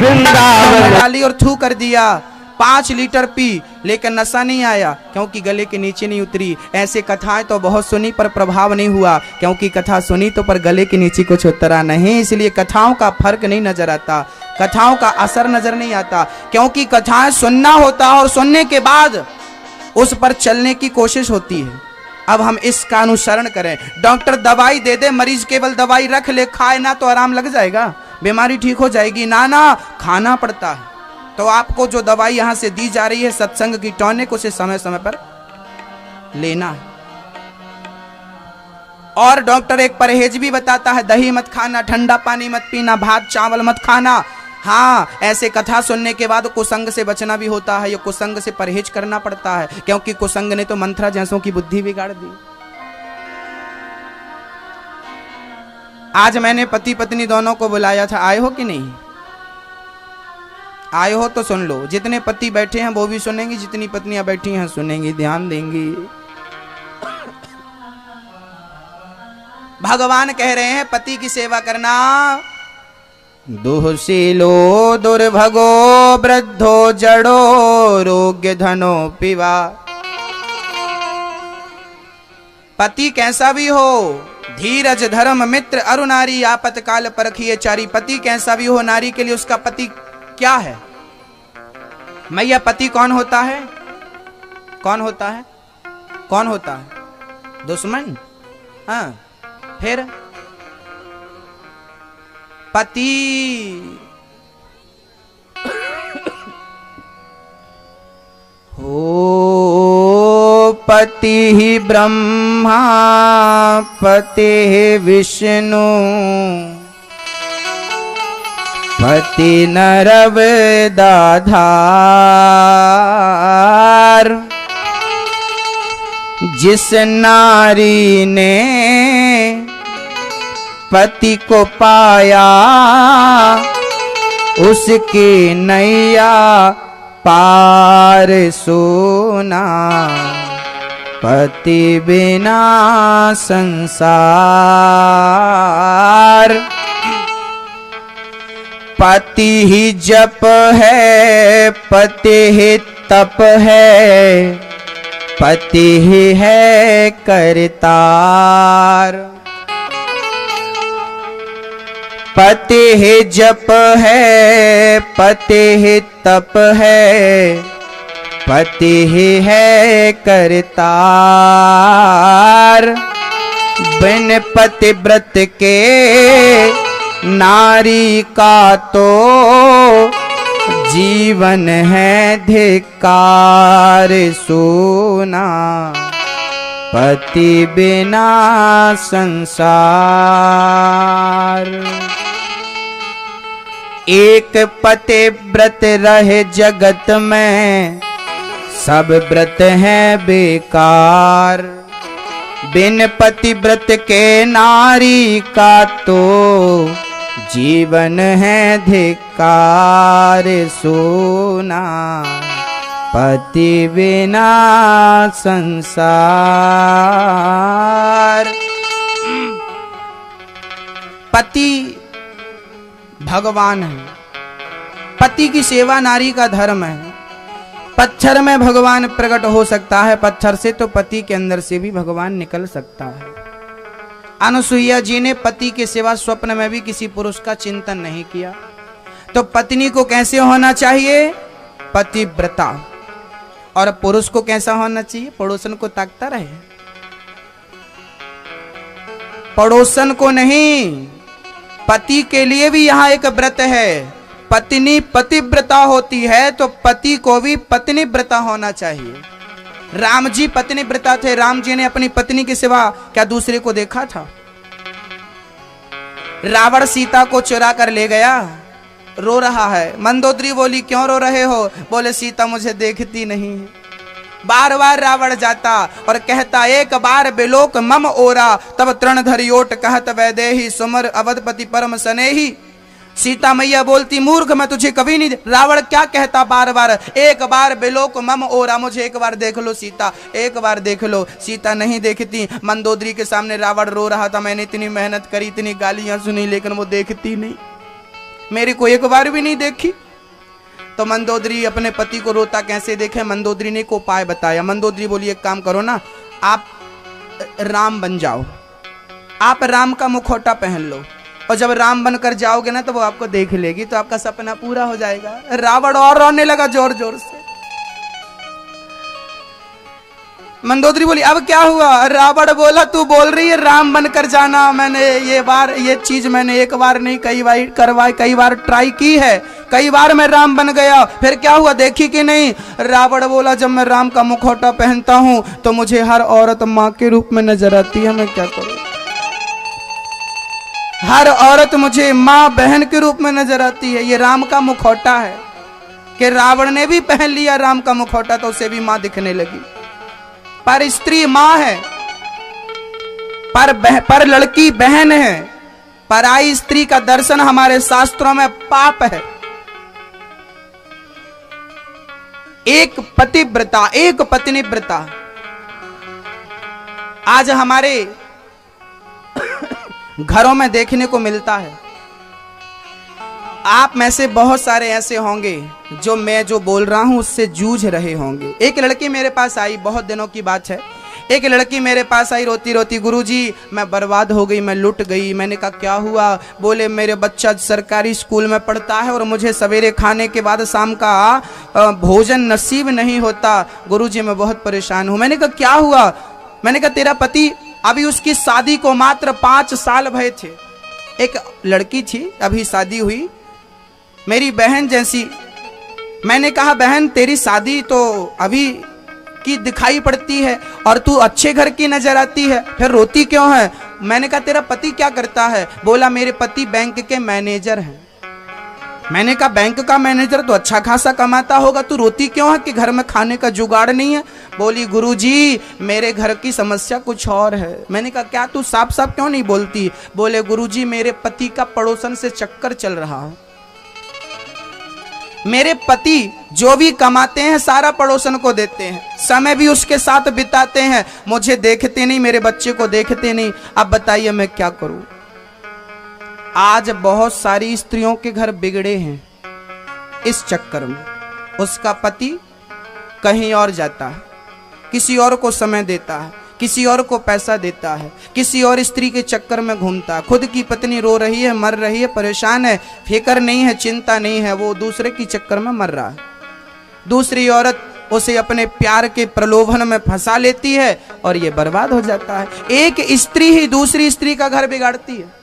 वृंदावन डाली और थू कर दिया। 5 लीटर पी लेकिन नशा नहीं आया क्योंकि गले के नीचे नहीं उतरी। ऐसे कथाएं तो बहुत सुनी पर प्रभाव नहीं हुआ क्योंकि कथा सुनी तो पर गले के नीचे कुछ उतरा नहीं। इसलिए कथाओं का फर्क नहीं नजर आता, कथाओं का असर नजर नहीं आता क्योंकि कथाएं सुनना होता है और सुनने के बाद उस पर चलने की कोशिश होती है। अब हम इसका अनुसरण करें। डॉक्टर दवाई दे दे, मरीज केवल दवाई रख ले, खाए ना तो आराम लग जाएगा, बीमारी ठीक हो जाएगी। ना ना, खाना पड़ता है। तो आपको जो दवाई यहां से दी जा रही है सत्संग की टॉनिक, उसे समय समय पर लेना है। और डॉक्टर एक परहेज भी बताता है, दही मत खाना, ठंडा पानी मत पीना, भात चावल मत खाना। हाँ, ऐसे कथा सुनने के बाद कुसंग से बचना भी होता है, ये कुसंग से परहेज करना पड़ता है क्योंकि कुसंग ने तो मंथरा जैसों की बुद्धि बिगाड़ दी। आज मैंने पति पत्नी दोनों को बुलाया था, आए हो कि नहीं? आए हो तो सुन लो। जितने पति बैठे हैं वो भी सुनेंगे, जितनी पत्नियां बैठी हैं सुनेंगी, ध्यान देंगी। भगवान कह रहे हैं पति की सेवा करना। दुःशीलो दुर्भगो वृद्धो जड़ो रोग्य धनो पिवा। पति कैसा भी हो, धीरज धर्म मित्र अरु नारी आपतकाल परखिए चारी। पति कैसा भी हो, नारी के लिए उसका पति क्या है? मैया, पति कौन होता है? कौन होता है? कौन होता है? दुश्मन? हाँ, फिर पति हो पति ही ब्रह्मा पति ही विष्णु पति नरव दाधार। जिस नारी ने पति को पाया उसकी नैया पार सोना। पति बिना संसार। पति ही जप है, पति ही तप है, पति ही है करतार। पति ही जप है, पति ही तप है, पति ही है करतार। बिन पति व्रत के नारी का तो जीवन है धिक्कार सोना। पति बिना संसार। एक पति व्रत रहे जगत में, सब व्रत है बेकार। बिन पति व्रत के नारी का तो जीवन है धिक्कार सोना। पति बिना संसार। पति भगवान है, पति की सेवा नारी का धर्म है। पत्थर में भगवान प्रकट हो सकता है, पत्थर से तो पति के अंदर से भी भगवान निकल सकता है। अनुसुईया जी ने पति के सिवा स्वप्न में भी किसी पुरुष का चिंतन नहीं किया। तो पत्नी को कैसे होना चाहिए? पतिव्रता। और पुरुष को कैसा होना चाहिए? पड़ोसन को ताकता रहे, पड़ोसन को नहीं। पति के लिए भी यहाँ एक व्रत है। पत्नी पतिव्रता होती है तो पति को भी पत्नी व्रता होना चाहिए। राम जी पत्नी व्रता थे। राम जी ने अपनी पत्नी के सिवा क्या दूसरे को देखा था? रावण सीता को चुरा कर ले गया, रो रहा है। मंदोदरी बोली क्यों रो रहे हो? बोले सीता मुझे देखती नहीं। बार बार रावण जाता और कहता एक बार बिलोक मम ओरा, तब तृण धरियोट कहत वैदेही सुमर अवधपति परम सनेही। सीता मैया बोलती मूर्ख मैं तुझे कभी नहीं। रावण क्या कहता बार बार? एक बार बिलोक मम ओरा, मुझे एक बार देख लो सीता, एक बार देख लो। सीता नहीं देखती। मंदोदरी के सामने रावण रो रहा था, मैंने इतनी मेहनत करी, इतनी गालियां सुनी, लेकिन वो देखती नहीं। मेरी को एक बार भी नहीं देखी। तो मंदोदरी अपने पति को रोता कैसे देखे, मंदोदरी ने एक उपाय बताया। मंदोदरी बोली एक काम करो ना, आप राम बन जाओ, आप राम का मुखौटा पहन लो, और जब राम बनकर जाओगे ना तो वो आपको देख लेगी, तो आपका सपना पूरा हो जाएगा। रावण और रोने लगा जोर जोर से। मंदोदरी बोली अब क्या हुआ? रावण बोला तू बोल रही है राम बनकर जाना, मैंने ये चीज मैंने एक बार नहीं कई बार ट्राई की है, कई बार मैं राम बन गया, फिर क्या हुआ देखी कि नहीं? रावण बोला जब मैं राम का मुखौटा पहनता हूं तो मुझे हर औरत मां के रूप में नजर आती है, मैं क्या करूं? हर औरत मुझे मां बहन के रूप में नजर आती है। ये राम का मुखौटा है कि रावण ने भी पहन लिया राम का मुखौटा तो उसे भी मां दिखने लगी। पर स्त्री मां है, पर लड़की बहन है। पराई स्त्री का दर्शन हमारे शास्त्रों में पाप है। एक पतिव्रता, एक पत्नीव्रता आज हमारे घरों में देखने को मिलता है। आप में से बहुत सारे ऐसे होंगे जो मैं जो बोल रहा हूं उससे जूझ रहे होंगे। एक लड़की मेरे पास आई, बहुत दिनों की बात है, एक लड़की मेरे पास आई रोती रोती, गुरुजी मैं बर्बाद हो गई, मैं लुट गई। मैंने कहा क्या हुआ? बोले मेरे बच्चा सरकारी स्कूल में पढ़ता है और मुझे सवेरे खाने के बाद शाम का भोजन नसीब नहीं होता। गुरुजी मैं बहुत परेशान हूं। मैंने कहा क्या हुआ? मैंने कहा तेरा पति, अभी उसकी शादी को मात्र 5 साल भये थे। एक लड़की थी, अभी शादी हुई, मेरी बहन जैसी। मैंने कहा बहन तेरी शादी तो अभी की दिखाई पड़ती है और तू अच्छे घर की नजर आती है, फिर रोती क्यों है? मैंने कहा तेरा पति क्या करता है? बोला मेरे पति बैंक के मैनेजर हैं। मैंने कहा बैंक का मैनेजर तो अच्छा खासा कमाता होगा, तू रोती क्यों है कि घर में खाने का जुगाड़ नहीं है? बोली गुरुजी मेरे घर की समस्या कुछ और है। मैंने कहा क्या? तू साफ साफ क्यों नहीं बोलती? बोले गुरुजी मेरे पति का पड़ोसन से चक्कर चल रहा है। मेरे पति जो भी कमाते हैं सारा पड़ोसन को देते हैं, समय भी उसके साथ बिताते हैं, मुझे देखते नहीं, मेरे बच्चे को देखते नहीं। अब बताइए मैं क्या करूं? आज बहुत सारी स्त्रियों के घर बिगड़े हैं इस चक्कर में। उसका पति कहीं और जाता है, किसी और को समय देता है, किसी और को पैसा देता है, किसी और स्त्री के चक्कर में घूमता है। खुद की पत्नी रो रही है, मर रही है, परेशान है, फिक्र नहीं है, चिंता नहीं है, वो दूसरे की चक्कर में मर रहा है। दूसरी औरत उसे अपने प्यार के प्रलोभन में फंसा लेती है और ये बर्बाद हो जाता है। एक स्त्री ही दूसरी स्त्री का घर बिगाड़ती है,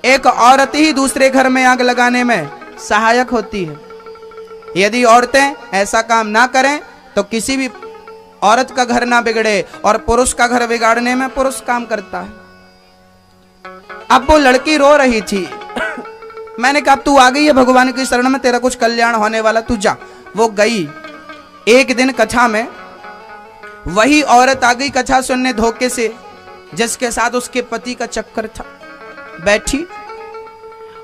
एक औरत ही दूसरे घर में आग लगाने में सहायक होती है। यदि औरतें ऐसा काम ना करें तो किसी भी औरत का घर ना बिगड़े, और पुरुष का घर बिगाड़ने में पुरुष काम करता है। अब वो लड़की रो रही थी। मैंने कहा तू आ गई है भगवान की शरण में, तेरा कुछ कल्याण होने वाला, तू जा। वो गई। एक दिन कथा में वही औरत आ गई कथा सुनने धोखे से, जिसके साथ उसके पति का चक्कर था। बैठी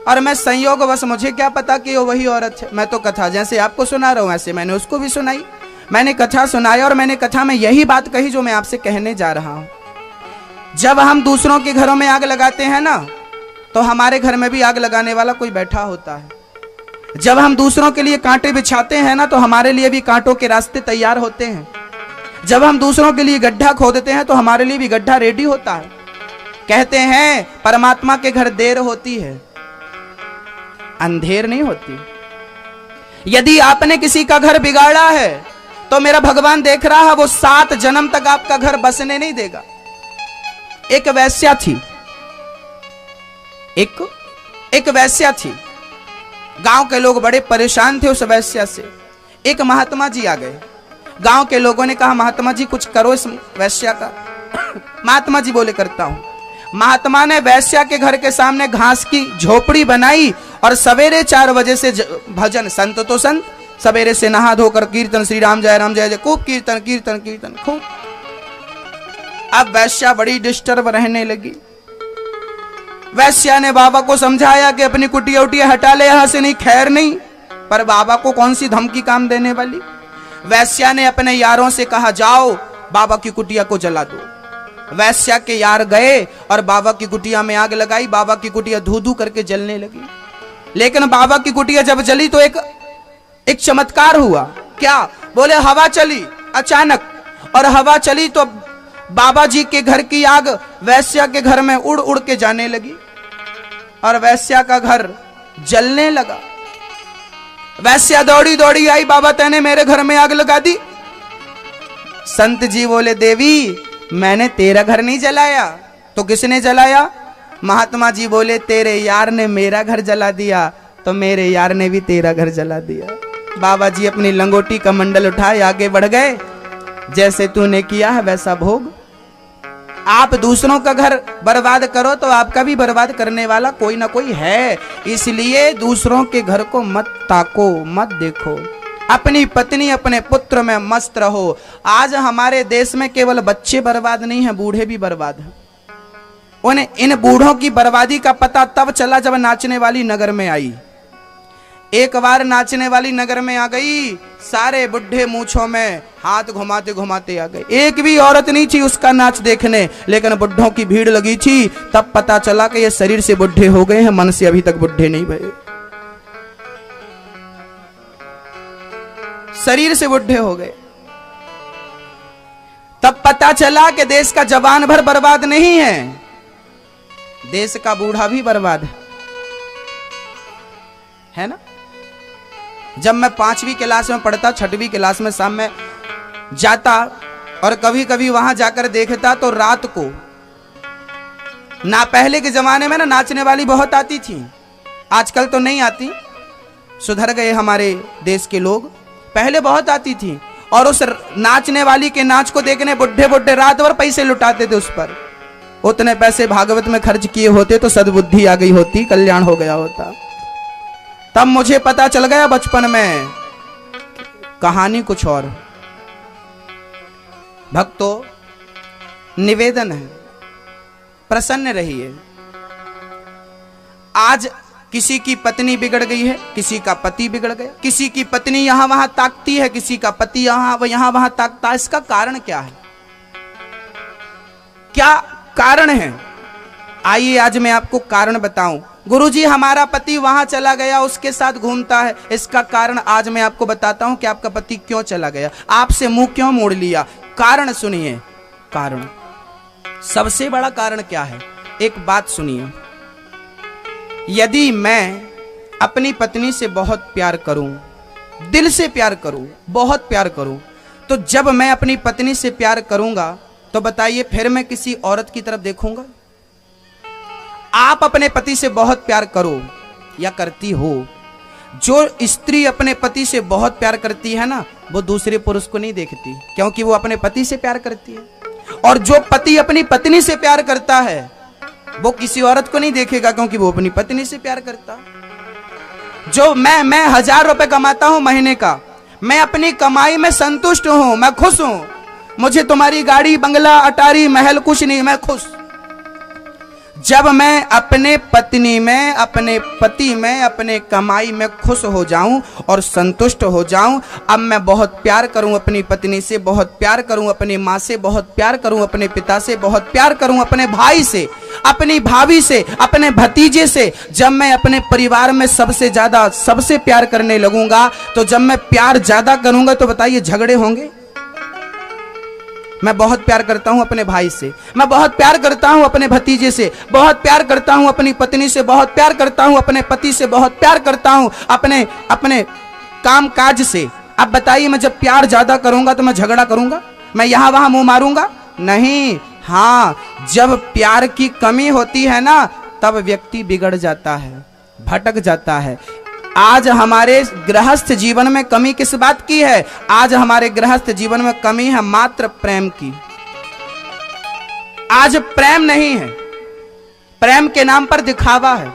और मैं संयोगवश, मुझे क्या पता कि वो वही औरत है। मैं तो कथा जैसे आपको सुना रहा हूं ऐसे मैंने उसको भी सुनाई। मैंने कथा सुनाई और मैंने कथा में यही बात कही जो मैं आपसे कहने जा रहा हूं। जब हम दूसरों के घरों में आग लगाते हैं ना, तो हमारे घर में भी आग लगाने वाला कोई बैठा होता है। जब हम दूसरों के लिए कांटे बिछाते हैं ना, तो हमारे लिए भी कांटों के रास्ते तैयार होते हैं। जब हम दूसरों के लिए गड्ढा खोदते हैं तो हमारे लिए भी गड्ढा रेडी होता है। कहते हैं परमात्मा के घर देर होती है, अंधेर नहीं होती। यदि आपने किसी का घर बिगाड़ा है तो मेरा भगवान देख रहा है, वो 7 जन्म तक आपका घर बसने नहीं देगा। एक वैश्या थी, एक वैश्या थी। गांव के लोग बड़े परेशान थे उस वैश्या से। एक महात्मा जी आ गए। गांव के लोगों ने कहा महात्मा जी कुछ करो इस वैश्या का। महात्मा जी बोले करता हूं। महात्मा ने वैश्या के घर के सामने घास की झोपड़ी बनाई और सवेरे 4 बजे से भजन, संत तो संत, सवेरे से नहा धोकर कीर्तन, श्री राम जय जय, खूब कीर्तन कीर्तन कीर्तन खूब। अब वैश्या बड़ी डिस्टर्ब रहने लगी। वैश्या ने बाबा को समझाया कि अपनी कुटिया उटिया हटा ले यहां से, नहीं खैर नहीं, पर बाबा को कौन सी धमकी काम देने वाली। वैश्या ने अपने यारों से कहा जाओ बाबा की कुटिया को जला दो। वैश्या के यार गए और बाबा की कुटिया में आग लगाई। बाबा की कुटिया धू धू करके जलने लगी। लेकिन बाबा की कुटिया जब जली तो एक चमत्कार हुआ। क्या? बोले हवा चली अचानक, और हवा चली तो बाबा जी के घर की आग वैश्या के घर में उड़ उड़ के जाने लगी और वैश्या का घर जलने लगा। वैश्या दौड़ी दौड़ी आई, बाबा तैने मेरे घर में आग लगा दी। संत जी बोले देवी मैंने तेरा घर नहीं जलाया, तो किसने जलाया? महात्मा जी बोले तेरे यार ने मेरा घर जला दिया, तो मेरे यार ने भी तेरा घर जला दिया। बाबा जी अपनी लंगोटी का मंडल उठाए आगे बढ़ गए, जैसे तूने किया है वैसा भोग। आप दूसरों का घर बर्बाद करो तो आपका भी बर्बाद करने वाला कोई ना कोई है, इसलिए दूसरों के घर को मत ताको, मत देखो। अपनी पत्नी अपने पुत्र में मस्त रहो। आज हमारे देश में केवल बच्चे बर्बाद नहीं है, बूढ़े भी बर्बाद हैं। उन्हें इन बूढ़ों की बर्बादी का पता तब चला जब नाचने वाली नगर में आई। एक बार नाचने वाली नगर में आ गई, सारे बुढ़े मूंछों में हाथ घुमाते घुमाते आ गए। एक भी औरत नहीं थी उसका नाच देखने, लेकिन बुढ़ों की भीड़ लगी थी। तब पता चला कि ये शरीर से बुढ़े हो गए हैं, मन से अभी तक बुढ़े नहीं भरे। शरीर से बुढ़े हो गए। तब पता चला कि देश का जवान भर बर्बाद नहीं है, देश का बूढ़ा भी बर्बाद है ना। जब मैं 5वीं क्लास में पढ़ता, 6वीं क्लास में शाम में जाता और कभी कभी वहां जाकर देखता तो रात को ना, पहले के जमाने में ना नाचने वाली बहुत आती थी, आजकल तो नहीं आती, सुधर गए हमारे देश के लोग। पहले बहुत आती थी और उस नाचने वाली के नाच को देखने बुढ़े बुढ़े रात भर पैसे लुटाते थे उस पर। उतने पैसे भागवत में खर्च किए होते तो सद्बुद्धि आ गई होती, कल्याण हो गया होता। तब मुझे पता चल गया बचपन में कहानी कुछ और। भक्तों निवेदन है, प्रसन्न रहिए। आज किसी की पत्नी बिगड़ गई है, किसी का पति बिगड़ गया, किसी की पत्नी यहां वहां ताकती है, किसी का पति यहां वहां ताकता है। इसका कारण क्या है? क्या कारण है? आइए आज मैं आपको कारण बताऊं। गुरुजी हमारा पति वहां चला गया, उसके साथ घूमता है, इसका कारण आज मैं आपको बताता हूं कि आपका पति क्यों चला गया, आपसे मुंह क्यों मोड़ लिया। कारण सुनिए। कारण, सबसे बड़ा कारण क्या है? एक बात सुनिए, यदि मैं अपनी पत्नी से बहुत प्यार करूं, दिल से प्यार करूं, बहुत प्यार करूं, तो जब मैं अपनी पत्नी से प्यार करूंगा तो बताइए फिर मैं किसी औरत की तरफ देखूंगा? आप अपने पति से बहुत प्यार करो या करती हो, जो स्त्री अपने पति से बहुत प्यार करती है ना, वो दूसरे पुरुष को नहीं देखती, क्योंकि वो अपने पति से प्यार करती है। और जो पति अपनी पत्नी से प्यार करता है वो किसी औरत को नहीं देखेगा, क्योंकि वो अपनी पत्नी से प्यार करता है। जो मैं 1000 रुपए कमाता हूं महीने का, मैं अपनी कमाई में संतुष्ट हूं, मैं खुश हूं। मुझे तुम्हारी गाड़ी बंगला अटारी महल कुछ नहीं, मैं खुश। जब मैं अपने पत्नी में, अपने पति में, अपने कमाई में खुश हो जाऊं और संतुष्ट हो जाऊं, अब मैं बहुत प्यार करूं अपनी पत्नी से, बहुत प्यार करूं अपनी माँ से, बहुत प्यार करूं अपने पिता से, बहुत प्यार करूं अपने भाई से, अपनी भाभी से, अपने भतीजे से। जब मैं अपने परिवार में सबसे ज्यादा सबसे प्यार करने लगूंगा, तो जब मैं प्यार ज्यादा करूंगा तो बताइए झगड़े होंगे? मैं बहुत प्यार करता हूं अपने भाई से, मैं बहुत प्यार करता हूं अपने भतीजे से, बहुत प्यार करता हूं अपनी पत्नी से, बहुत प्यार करता हूं अपने पति से, बहुत प्यार करता हूं अपने काम काज से। अब बताइए मैं जब प्यार ज्यादा करूंगा तो मैं झगड़ा करूंगा? मैं यहां वहां मुंह मारूंगा? नहीं। हाँ, जब प्यार की कमी होती है ना, तब व्यक्ति बिगड़ जाता है, भटक जाता है। आज हमारे गृहस्थ जीवन में कमी किस बात की है? आज हमारे गृहस्थ जीवन में कमी है मात्र प्रेम की। आज प्रेम नहीं है, प्रेम के नाम पर दिखावा है।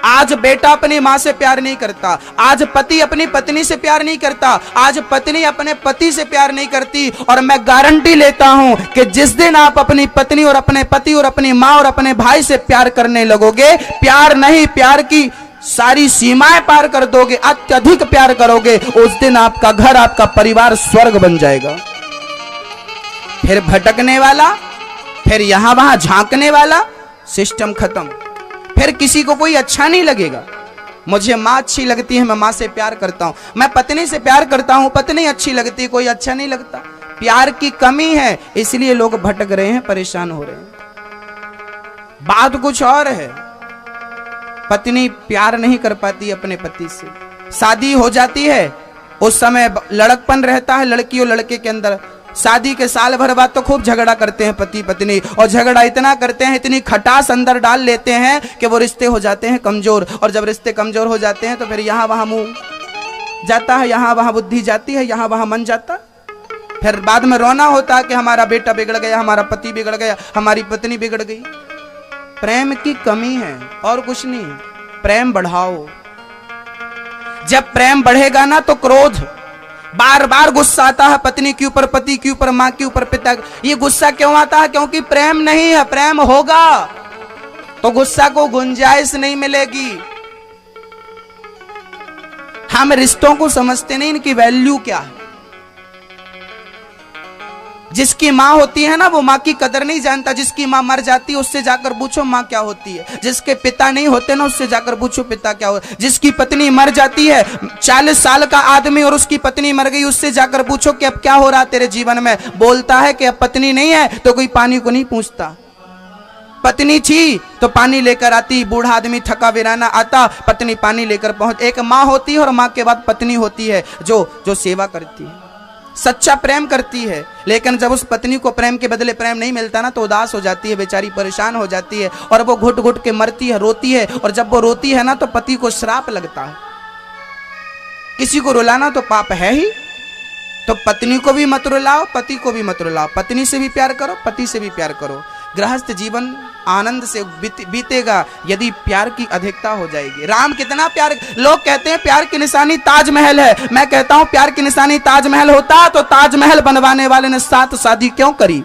आज बेटा अपनी मां से प्यार नहीं करता, आज पति अपनी पत्नी से प्यार नहीं करता, आज पत्नी अपने पति से प्यार नहीं करती। और मैं गारंटी लेता हूं कि जिस दिन आप अपनी पत्नी और अपने पति और अपनी मां और अपने भाई से प्यार करने लगोगे, प्यार नहीं, प्यार की सारी सीमाएं पार कर दोगे, अत्यधिक प्यार करोगे, उस दिन आपका घर, आपका परिवार स्वर्ग बन जाएगा। फिर भटकने वाला, फिर यहां वहां झांकने वाला, सिस्टम खत्म। फिर किसी को कोई अच्छा नहीं लगेगा। मुझे माँ अच्छी लगती है, मैं माँ से प्यार करता हूं, मैं पत्नी से प्यार करता हूं, पत्नी अच्छी लगती, कोई अच्छा नहीं लगता। प्यार की कमी है, इसलिए लोग भटक रहे हैं, परेशान हो रहे हैं। बात कुछ और है, पत्नी प्यार नहीं कर पाती अपने पति से, शादी हो जाती है, उस समय लड़कपन रहता है लड़की और लड़के के अंदर। शादी के साल भर बाद तो खूब झगड़ा करते हैं पति पत्नी, और झगड़ा इतना करते हैं, इतनी खटास अंदर डाल लेते हैं कि वो रिश्ते हो जाते हैं कमजोर। और जब रिश्ते कमजोर हो जाते हैं तो फिर यहाँ वहां मुंह जाता है, यहाँ वहां बुद्धि जाती है, यहाँ वहां मन जाता, फिर बाद में रोना होता है कि हमारा बेटा बिगड़ गया, हमारा पति बिगड़ गया, हमारी पत्नी बिगड़ गई। प्रेम की कमी है और कुछ नहीं। प्रेम बढ़ाओ, जब प्रेम बढ़ेगा ना तो क्रोध, बार बार गुस्सा आता है पत्नी के ऊपर, पति के ऊपर, माँ के ऊपर, पिता। ये गुस्सा क्यों आता है? क्योंकि प्रेम नहीं है। प्रेम होगा तो गुस्सा को गुंजाइश नहीं मिलेगी। हम रिश्तों को समझते नहीं, इनकी वैल्यू क्या है। जिसकी माँ होती है ना वो माँ की कदर नहीं जानता, जिसकी माँ मर जाती है उससे जाकर पूछो माँ क्या होती है। जिसके पिता नहीं होते ना उससे जाकर पूछो पिता क्या होता है। जिसकी पत्नी मर जाती है, 40 साल का आदमी और उसकी पत्नी मर गई, उससे जाकर पूछो कि अब क्या हो रहा तेरे जीवन में। बोलता है कि अब पत्नी नहीं है तो कोई पानी को नहीं पूछता। पत्नी थी तो पानी लेकर आती, बूढ़ा आदमी थका वीराना आता, पत्नी पानी लेकर पहुंच। एक माँ होती है और माँ के बाद पत्नी होती है जो सेवा करती है, सच्चा प्रेम करती है। लेकिन जब उस पत्नी को प्रेम के बदले प्रेम नहीं मिलता ना तो उदास हो जाती है, बेचारी परेशान हो जाती है और वो घुट घुट के मरती है, रोती है। और जब वो रोती है ना तो पति को श्राप लगता है। किसी को रुलाना तो पाप है ही, तो पत्नी को भी मत रुलाओ, पति को भी मत रुलाओ। पत्नी से भी प्यार करो, पति से भी प्यार करो। गृहस्थ जीवन आनंद से बीतेगा यदि प्यार की अधिकता हो जाएगी। राम कितना प्यार, लोग कहते हैं प्यार की निशानी ताजमहल है। मैं कहता हूं प्यार की निशानी ताजमहल होता तो ताजमहल बनवाने वाले ने 7 शादी क्यों करी।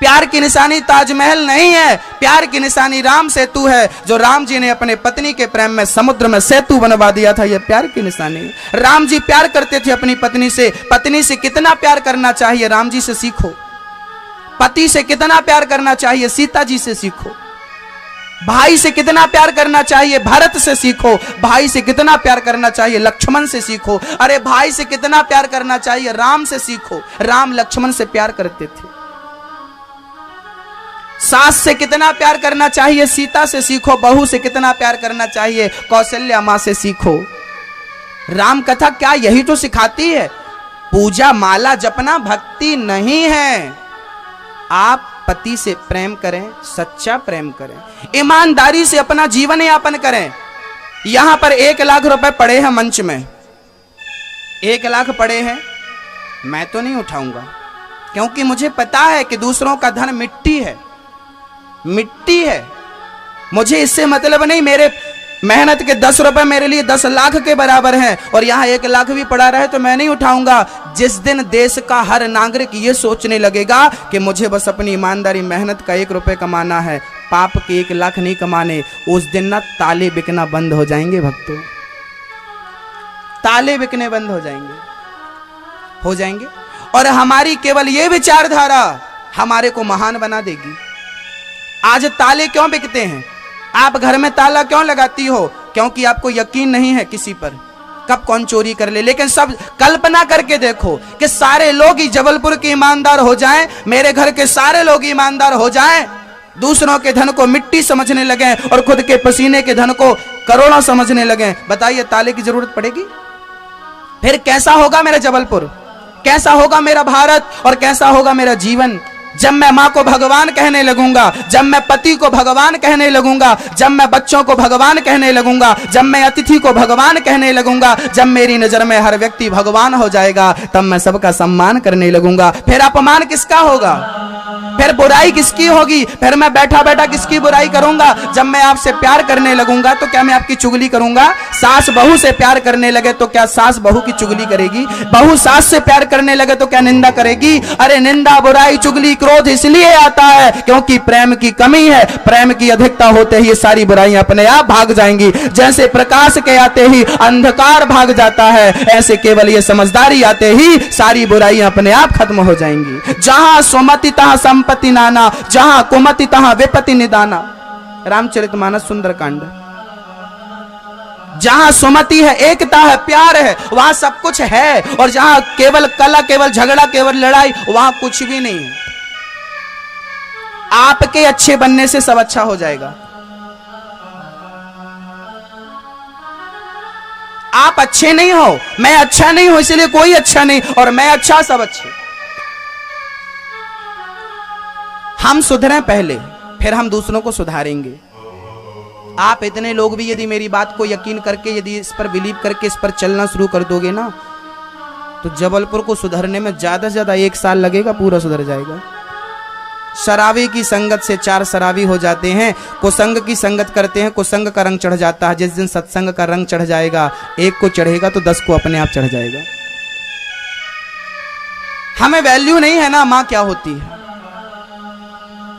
प्यार की निशानी ताजमहल नहीं है, प्यार की निशानी राम सेतु है, जो राम जी ने अपने पत्नी के प्रेम में समुद्र में सेतु बनवा दिया था। यह प्यार की निशानी। राम जी प्यार करते थे अपनी पत्नी से। पत्नी से कितना प्यार करना चाहिए राम जी से सीखो। पति से कितना प्यार करना चाहिए सीता जी से सीखो। भाई से कितना प्यार करना चाहिए भरत से सीखो। भाई से कितना प्यार करना चाहिए लक्ष्मण से सीखो। अरे भाई से कितना प्यार करना चाहिए राम से सीखो। राम लक्ष्मण से प्यार करते थे। सास से कितना प्यार करना चाहिए सीता से सीखो। बहू से कितना प्यार करना चाहिए कौशल्या मां से सीखो। राम कथा क्या यही तो सिखाती है। पूजा माला जपना भक्ति नहीं है। आप पति से प्रेम करें, सच्चा प्रेम करें, ईमानदारी से अपना जीवन यापन करें। यहां पर 1 लाख रुपए पड़े हैं मंच में, 1 लाख पड़े हैं। मैं तो नहीं उठाऊंगा क्योंकि मुझे पता है कि दूसरों का धन मिट्टी है, मिट्टी है। मुझे इससे मतलब नहीं, मेरे मेहनत के 10 रुपए मेरे लिए 10 लाख के बराबर हैं। और यहाँ 1 लाख भी पड़ा रहे तो मैं नहीं उठाऊंगा। जिस दिन देश का हर नागरिक ये सोचने लगेगा कि मुझे बस अपनी ईमानदारी मेहनत का 1 रुपए कमाना है, पाप के 1 लाख नहीं कमाने, उस दिन ना ताले बिकना बंद हो जाएंगे भक्तों। ताले बिकने बंद हो जाएंगे। और हमारी केवल ये विचारधारा हमारे को महान बना देगी। आज ताले क्यों बिकते हैं? आप घर में ताला क्यों लगाती हो? क्योंकि आपको यकीन नहीं है किसी पर कब कौन चोरी कर ले। लेकिन सब कल्पना करके देखो कि सारे लोग ही जबलपुर के ईमानदार हो जाएं, मेरे घर के सारे लोग ईमानदार हो जाएं, दूसरों के धन को मिट्टी समझने लगे और खुद के पसीने के धन को करोड़ों समझने लगे। बताइए ताले की जरूरत पड़ेगी? फिर कैसा होगा मेरा जबलपुर, कैसा होगा मेरा भारत और कैसा होगा मेरा जीवन? जब मैं माँ को भगवान कहने लगूंगा, जब मैं पति को भगवान कहने लगूंगा, जब मैं बच्चों को भगवान कहने लगूंगा, जब मैं अतिथि को भगवान कहने लगूंगा, जब मेरी नजर में हर व्यक्ति भगवान हो जाएगा, तब मैं सबका सम्मान करने लगूंगा। फिर अपमान किसका होगा? फिर बुराई किसकी होगी? फिर मैं बैठा बैठा किसकी बुराई करूंगा? जब मैं आपसे प्यार करने लगूंगा तो क्या मैं आपकी चुगली करूंगा? सास बहू से प्यार करने लगे तो क्या सास बहू की चुगली करेगी? बहू सास से प्यार करने लगे तो क्या निंदा करेगी? अरे निंदा, बुराई, चुगली, क्रोध इसलिए आता है क्योंकि प्रेम की कमी है। प्रेम की अधिकता होते ही सारी बुराइयां अपने आप भाग जाएंगी। जैसे प्रकाश के आते ही अंधकार भाग जाता है, ऐसे केवल ये समझदारी आते ही सारी बुराइयां अपने आप खत्म हो जाएंगी। जहां सुमति तहां संपत्ति नाना, जहां कुमति तहां विपत्ति निदाना। रामचरितमानस सुंदरकांड। जहां सुमति है, एकता है, प्यार है, वहां सब कुछ है। और जहां केवल कला, केवल झगड़ा, केवल लड़ाई, वहां कुछ भी नहीं है। आपके अच्छे बनने से सब अच्छा हो जाएगा। आप अच्छे नहीं हो, मैं अच्छा नहीं हूं, इसलिए कोई अच्छा नहीं, और मैं अच्छा, सब अच्छे। हम सुधरें पहले, फिर हम दूसरों को सुधारेंगे। आप इतने लोग भी यदि मेरी बात को यकीन करके, यदि इस पर बिलीव करके इस पर चलना शुरू कर दोगे ना, तो जबलपुर को सुधरने में ज्यादा से ज्यादा 1 साल लगेगा, पूरा सुधर जाएगा। शराबी की संगत से 4 शराबी हो जाते हैं, कुसंग की संगत करते हैं, कुसंग का रंग चढ़ जाता है। जिस दिन सत्संग का रंग चढ़ जाएगा, 1 को चढ़ेगा तो 10 को अपने आप चढ़ जाएगा। हमें वैल्यू नहीं है ना, मां क्या होती है,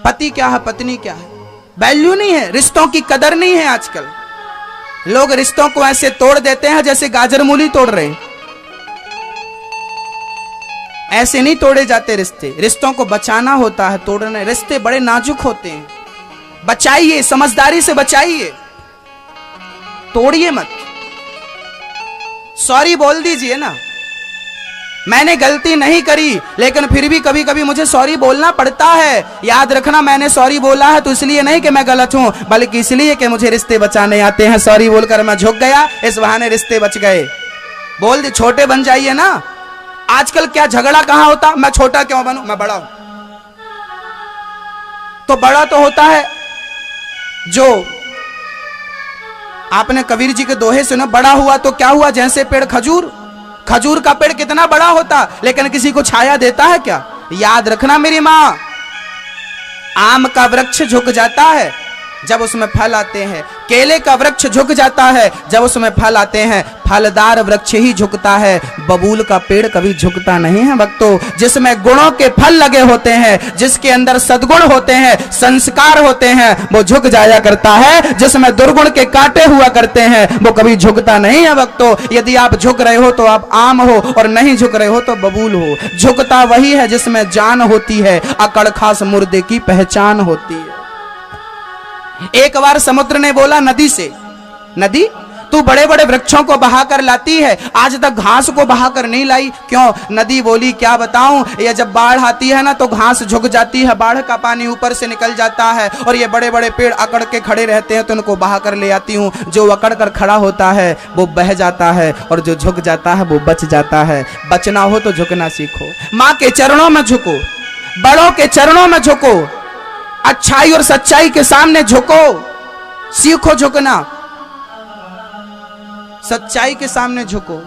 पति क्या है, पत्नी क्या है, वैल्यू नहीं है। रिश्तों की कदर नहीं है। आजकल लोग रिश्तों को ऐसे तोड़ देते हैं जैसे गाजर मूली तोड़ रहे हैं। ऐसे नहीं तोड़े जाते रिश्ते, रिश्तों को बचाना होता है, तोड़ना। रिश्ते बड़े नाजुक होते हैं, बचाइए, समझदारी से बचाइए, तोड़िए मत। सॉरी बोल दीजिए ना, मैंने गलती नहीं करी, लेकिन फिर भी कभी कभी मुझे सॉरी बोलना पड़ता है। याद रखना, मैंने सॉरी बोला है तो इसलिए नहीं कि मैं गलत हूं, बल्कि इसलिए कि मुझे रिश्ते बचाने आते हैं। सॉरी बोलकर मैं झुक गया, इस बहाने रिश्ते बच गए। बोल दे, छोटे बन जाइए ना। आजकल क्या झगड़ा कहां होता, मैं छोटा क्यों बनूं, मैं बड़ा हूं। तो बड़ा तो होता है जो आपने कबीर जी के दोहे सुना, बड़ा हुआ तो क्या हुआ, जैसे पेड़ खजूर। खजूर का पेड़ कितना बड़ा होता, लेकिन किसी को छाया देता है क्या। याद रखना मेरी मां, आम का वृक्ष झुक जाता है जब उसमें फल आते हैं, केले का वृक्ष झुक जाता है जब उसमें फल आते हैं, फलदार वृक्ष ही झुकता है, बबूल का पेड़ कभी झुकता नहीं है भक्तों। जिसमें गुणों के फल लगे होते हैं, जिसके अंदर सद्गुण होते हैं, संस्कार होते हैं, वो झुक जाया करता है। जिसमें दुर्गुण के कांटे हुआ करते हैं, वो कभी झुकता नहीं है भक्तों। यदि आप झुक रहे हो तो आप आम हो, और नहीं झुक रहे हो तो बबूल हो। झुकता वही है जिसमें जान होती है, अकड़ खास मुर्दे की पहचान होती है। एक बार समुद्र ने बोला नदी से, नदी तू बड़े बड़े वृक्षों को बहाकर लाती है, आज तक घास को बहाकर नहीं लाई, क्यों। नदी बोली, क्या बताऊं, ये जब बाढ़ आती है ना तो घास झुक जाती है, बाढ़ का पानी ऊपर से निकल जाता है, और ये बड़े बड़े पेड़ अकड़ के खड़े रहते हैं तो उनको बहाकर ले आती हूँ। जो अकड़ कर खड़ा होता है वो बह जाता है, और जो झुक जाता है वो बच जाता है। बचना हो तो झुकना सीखो, माँ के चरणों में झुको, बड़ों के चरणों में झुको, अच्छाई और सच्चाई के सामने झुको, सीखो झुकना। सच्चाई के सामने झुको,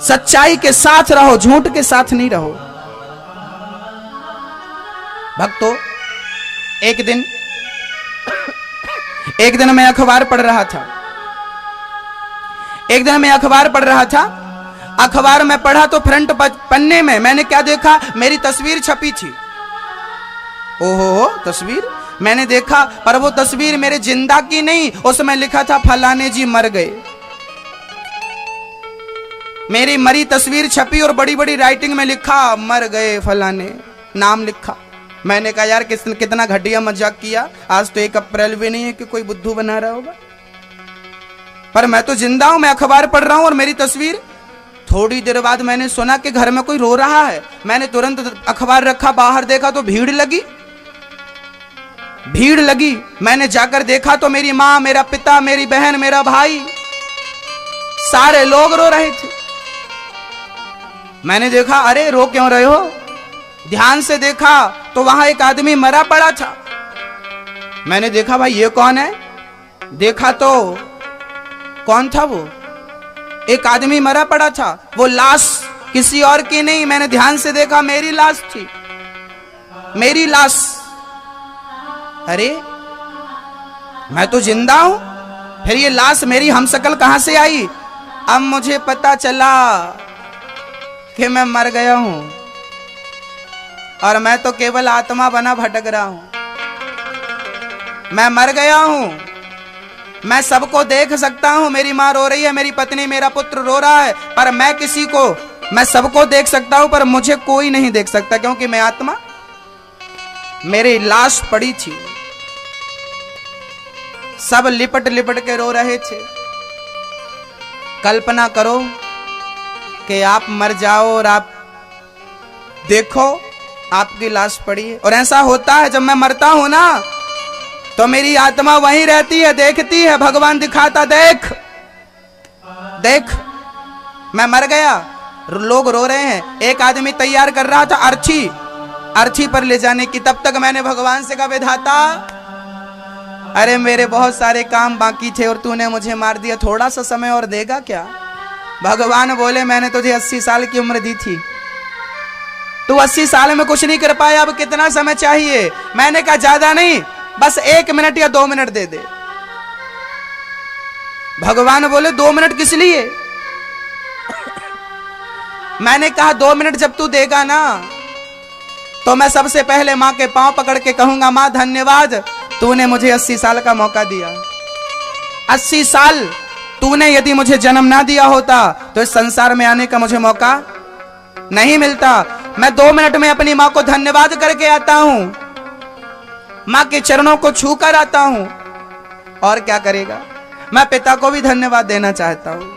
सच्चाई के साथ रहो, झूठ के साथ नहीं रहो। भक्तों, एक दिन मैं अखबार पढ़ रहा था, अखबार में पढ़ा तो फ्रंट पन्ने में मैंने क्या देखा, मेरी तस्वीर छपी थी। ओहो, तस्वीर मैंने देखा, पर वो तस्वीर मेरे जिंदा की नहीं, उसमें लिखा था फलाने जी मर गए। मेरी मरी तस्वीर छपी और बड़ी बड़ी राइटिंग में लिखा मर गए फलाने, नाम लिखा। मैंने कहा यार कितना घटिया मजाक किया, आज तो 1 अप्रैल भी नहीं है कि कोई बुद्धू बना रहा होगा, पर मैं तो जिंदा हूं, मैं अखबार पढ़ रहा हूं और मेरी तस्वीर। थोड़ी देर बाद मैंने सुना कि घर में कोई रो रहा है। मैंने तुरंत अखबार रखा, बाहर देखा तो भीड़ लगी। मैंने जाकर देखा तो मेरी माँ, मेरा पिता, मेरी बहन, मेरा भाई, सारे लोग रो रहे थे। मैंने देखा, अरे रो क्यों रहे हो। ध्यान से देखा तो वहां एक आदमी मरा पड़ा था। मैंने देखा भाई ये कौन है, देखा तो कौन था वो, एक आदमी मरा पड़ा था। वो लाश किसी और की नहीं, मैंने ध्यान से देखा मेरी लाश थी, मेरी लाश। अरे मैं तो जिंदा हूं, फिर ये लाश मेरी हमशक्ल कहां से आई। अब मुझे पता चला कि मैं मर गया हूं और मैं तो केवल आत्मा बना भटक रहा हूं। मैं मर गया हूं, मैं सबको देख सकता हूं, मेरी माँ रो रही है, मेरी पत्नी, मेरा पुत्र रो रहा है, पर मैं सबको देख सकता हूं, पर मुझे कोई नहीं देख सकता, क्योंकि मैं आत्मा। मेरी लाश पड़ी थी, सब लिपट लिपट के रो रहे थे। कल्पना करो कि आप मर जाओ और आप देखो आपकी लाश पड़ी है। और ऐसा होता है जब मैं मरता हूं ना तो मेरी आत्मा वहीं रहती है, देखती है, भगवान दिखाता देख देख मैं मर गया। लोग रो रहे हैं। एक आदमी तैयार कर रहा था अर्थी पर ले जाने की। तब तक मैंने भगवान से कहा विधाता अरे मेरे बहुत सारे काम बाकी थे और तूने मुझे मार दिया, थोड़ा सा समय और देगा क्या? भगवान बोले मैंने तुझे 80 साल की उम्र दी थी, तू 80 साल में कुछ नहीं कर पाया, अब कितना समय चाहिए? मैंने कहा ज्यादा नहीं, बस 1 मिनट या 2 मिनट दे दे। भगवान बोले 2 मिनट किस लिए? मैंने कहा 2 मिनट जब तू देगा ना तो मैं सबसे पहले मां के पांव पकड़ के कहूंगा मां धन्यवाद, तूने मुझे 80 साल का मौका दिया। 80 साल तूने यदि मुझे जन्म ना दिया होता तो इस संसार में आने का मुझे मौका नहीं मिलता। मैं 2 मिनट में अपनी मां को धन्यवाद करके आता हूं, मां के चरणों को छू कर आता हूं। और क्या करेगा? मैं पिता को भी धन्यवाद देना चाहता हूं,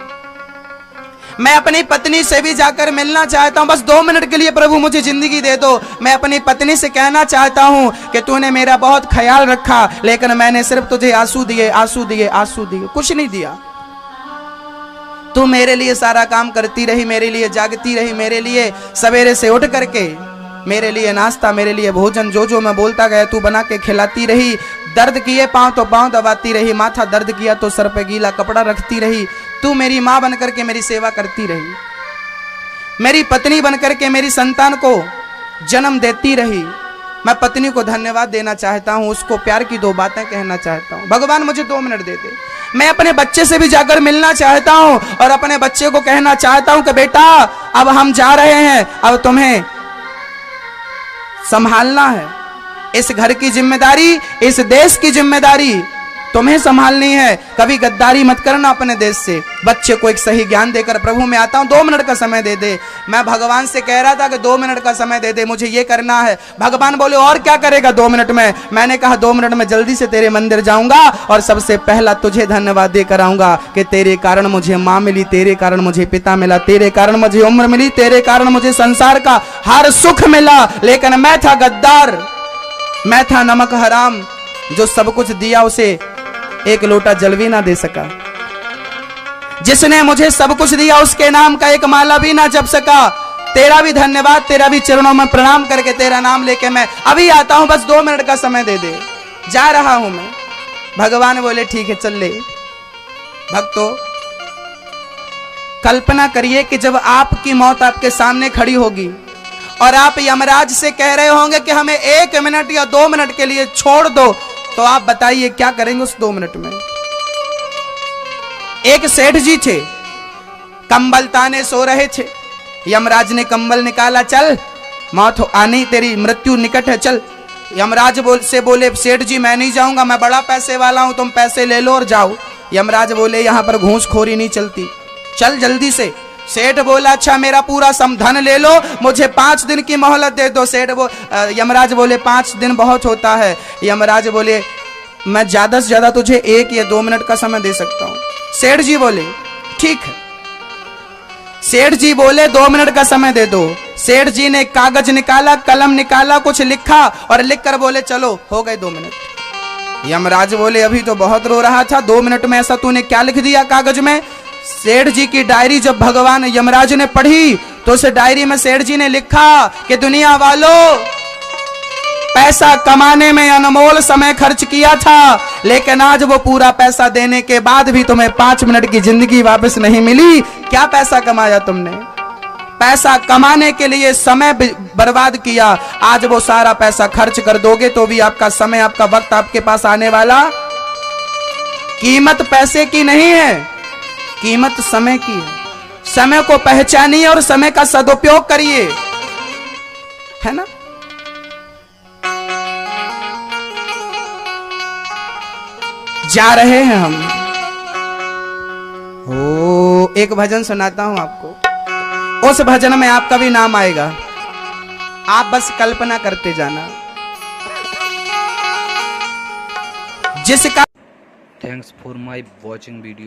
मैं अपनी पत्नी से भी जाकर मिलना चाहता हूं। बस 2 मिनट के लिए प्रभु मुझे जिंदगी दे दो। मैं अपनी पत्नी से कहना चाहता हूं कि तूने मेरा बहुत ख्याल रखा, लेकिन मैंने सिर्फ तुझे आंसू दिए, आंसू दिए, आंसू दिए, कुछ नहीं दिया। तू मेरे लिए सारा काम करती रही, मेरे लिए जागती रही, मेरे लिए सवेरे से उठ करके मेरे लिए नाश्ता, मेरे लिए भोजन, जो जो मैं बोलता गया तू बना के खिलाती रही। दर्द किए पांव तो पांव दबाती रही, माथा दर्द किया तो सर पे गीला कपड़ा रखती रही। तू मेरी मां बनकर के मेरी सेवा करती रही, मेरी पत्नी बनकर के मेरी संतान को जन्म देती रही। मैं पत्नी को धन्यवाद देना चाहता हूं, उसको प्यार की 2 बातें कहना चाहता हूं। भगवान मुझे 2 मिनट दे दे। मैं अपने बच्चे से भी जाकर मिलना चाहता हूं और अपने बच्चे को कहना चाहता हूं कि बेटा अब हम जा रहे हैं, अब तुम्हें संभालना है। इस घर की जिम्मेदारी, इस देश की जिम्मेदारी तुम्हें संभालनी है। कभी गद्दारी मत करना अपने देश से। बच्चे को एक सही ज्ञान देकर प्रभु मैं आता हूं, 2 मिनट का समय दे दे। मैं भगवान से कह रहा था कि 2 मिनट का समय दे दे, मुझे ये करना है। भगवान बोले और क्या करेगा 2 मिनट में? मैंने कहा 2 मिनट में जल्दी से तेरे मंदिर जाऊंगा और सबसे पहला तुझे धन्यवाद देकर आऊंगा कि तेरे कारण मुझे मां मिली, तेरे कारण मुझे पिता मिला, तेरे कारण मुझे उम्र मिली, तेरे कारण मुझे संसार का हर सुख मिला। लेकिन मैं था गद्दार, मैं था नमक हराम, जो सब कुछ दिया उसे एक लोटा जल भी ना दे सका। जिसने मुझे सब कुछ दिया उसके नाम का एक माला भी ना जप सका। तेरा भी धन्यवाद, तेरा भी चरणों में प्रणाम करके तेरा नाम लेके मैं अभी आता हूं, बस 2 मिनट का समय दे दे, जा रहा हूं मैं। भगवान बोले ठीक है चल ले। भक्तों कल्पना करिए कि जब आपकी मौत आपके सामने खड़ी होगी और आप यमराज से कह रहे होंगे कि हमें 1 मिनट या 2 मिनट के लिए छोड़ दो, तो आप बताइए क्या करेंगे उस 2 मिनट में? एक सेठ जी थे, कंबल ताने सो रहे थे। यमराज ने कंबल निकाला, चल मौत आनी, तेरी मृत्यु निकट है, चल। यमराज से बोले सेठ जी मैं नहीं जाऊंगा, मैं बड़ा पैसे वाला हूं, तुम पैसे ले लो और जाओ। यमराज बोले यहां पर घूसखोरी नहीं चलती, चल जल्दी से। सेठ बोला अच्छा मेरा पूरा धन ले लो, मुझे 5 दिन की मोहलत दे दो। यमराज बोले 5 दिन बहुत होता है। यमराज बोले मैं ज्यादा से ज्यादा तुझे 1 या 2 मिनट का समय दे सकता हूं। सेठ जी बोले ठीक है। सेठ जी बोले 2 मिनट का समय दे दो। सेठ जी ने कागज निकाला, कलम निकाला, कुछ लिखा और लिखकर बोले चलो हो गए 2 मिनट। यमराज बोले अभी तो बहुत रो रहा था, 2 मिनट में ऐसा तूने क्या लिख दिया कागज में? सेठ जी की डायरी जब भगवान यमराज ने पढ़ी तो उस डायरी में सेठ जी ने लिखा कि दुनिया वालों, पैसा कमाने में अनमोल समय खर्च किया था, लेकिन आज वो पूरा पैसा देने के बाद भी तुम्हें 5 मिनट की जिंदगी वापस नहीं मिली। क्या पैसा कमाया तुमने? पैसा कमाने के लिए समय बर्बाद किया, आज वो सारा पैसा खर्च कर दोगे तो भी आपका समय, आपका वक्त आपके पास आने वाला। कीमत पैसे की नहीं है, कीमत समय की है। समय को पहचानिए और समय का सदुपयोग करिए, है ना? जा रहे हैं हम। ओ एक भजन सुनाता हूं आपको, उस भजन में आपका भी नाम आएगा, आप बस कल्पना करते जाना। जिसका thanks for my watching video.